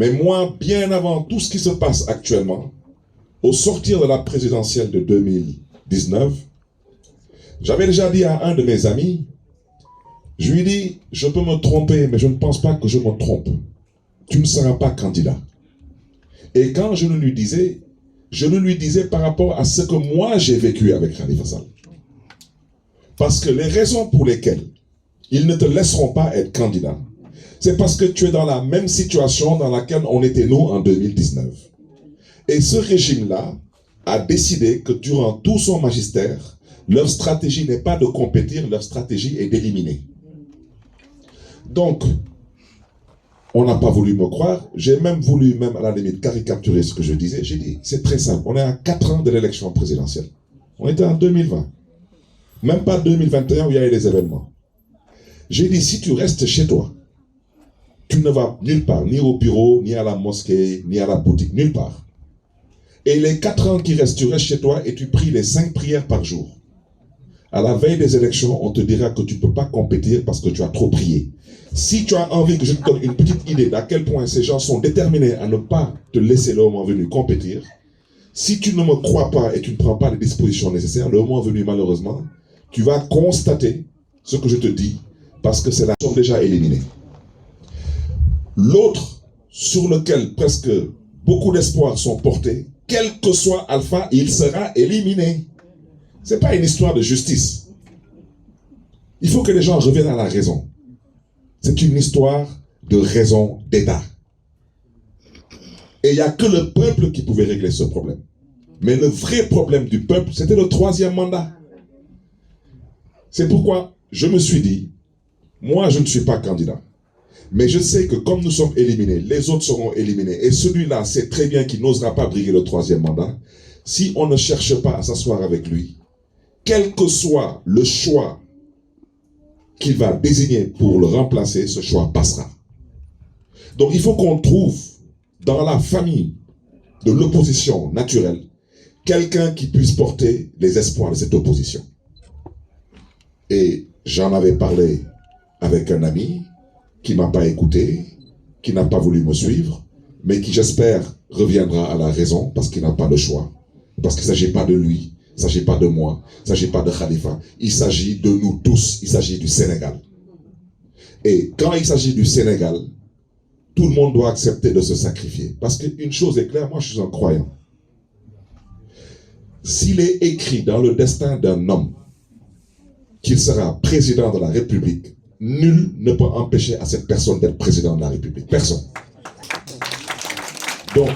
Mais moi, bien avant tout ce qui se passe actuellement, au sortir de la présidentielle de 2019, j'avais déjà dit à un de mes amis, je lui ai dit, je peux me tromper, mais je ne pense pas que je me trompe. Tu ne seras pas candidat. Et quand je le lui disais par rapport à ce que moi j'ai vécu avec Khalifa Sall. Parce que les raisons pour lesquelles ils ne te laisseront pas être candidat, c'est parce que tu es dans la même situation dans laquelle on était nous en 2019. Et ce régime-là a décidé que durant tout son magistère, leur stratégie n'est pas de compétir, leur stratégie est d'éliminer. Donc, on n'a pas voulu me croire. J'ai même voulu, à la limite, caricaturer ce que je disais. J'ai dit, c'est très simple. On est à 4 ans de l'élection présidentielle. On était en 2020. Même pas 2021 où il y a eu les événements. J'ai dit, si tu restes chez toi, tu ne vas nulle part, ni au bureau, ni à la mosquée, ni à la boutique, nulle part. Et les 4 ans qui restent, tu restes chez toi et tu pries les 5 prières par jour. À la veille des élections, on te dira que tu ne peux pas compétir parce que tu as trop prié. Si tu as envie que je te donne une petite idée d'à quel point ces gens sont déterminés à ne pas te laisser le moment venu compétir, si tu ne me crois pas et tu ne prends pas les dispositions nécessaires, le moment venu malheureusement, tu vas constater ce que je te dis parce que c'est là sont déjà éliminés. L'autre sur lequel presque beaucoup d'espoirs sont portés, quel que soit Alpha, il sera éliminé. Ce n'est pas une histoire de justice. Il faut que les gens reviennent à la raison. C'est une histoire de raison d'État. Et il n'y a que le peuple qui pouvait régler ce problème. Mais le vrai problème du peuple, c'était le 3e mandat. C'est pourquoi je me suis dit, moi je ne suis pas candidat. Mais je sais que comme nous sommes éliminés, les autres seront éliminés. Et celui-là sait très bien qu'il n'osera pas briguer le 3e mandat. Si on ne cherche pas à s'asseoir avec lui, quel que soit le choix qu'il va désigner pour le remplacer, ce choix passera. Donc il faut qu'on trouve dans la famille de l'opposition naturelle quelqu'un qui puisse porter les espoirs de cette opposition. Et j'en avais parlé avec un ami qui ne m'a pas écouté, qui n'a pas voulu me suivre, mais qui j'espère reviendra à la raison parce qu'il n'a pas le choix. Parce qu'il ne s'agit pas de lui, il ne s'agit pas de moi, il ne s'agit pas de Khalifa, il s'agit de nous tous, il s'agit du Sénégal. Et quand il s'agit du Sénégal, tout le monde doit accepter de se sacrifier. Parce qu'une chose est claire, moi je suis un croyant. S'il est écrit dans le destin d'un homme qu'il sera président de la République, nul ne peut empêcher à cette personne d'être président de la République. Personne. Donc,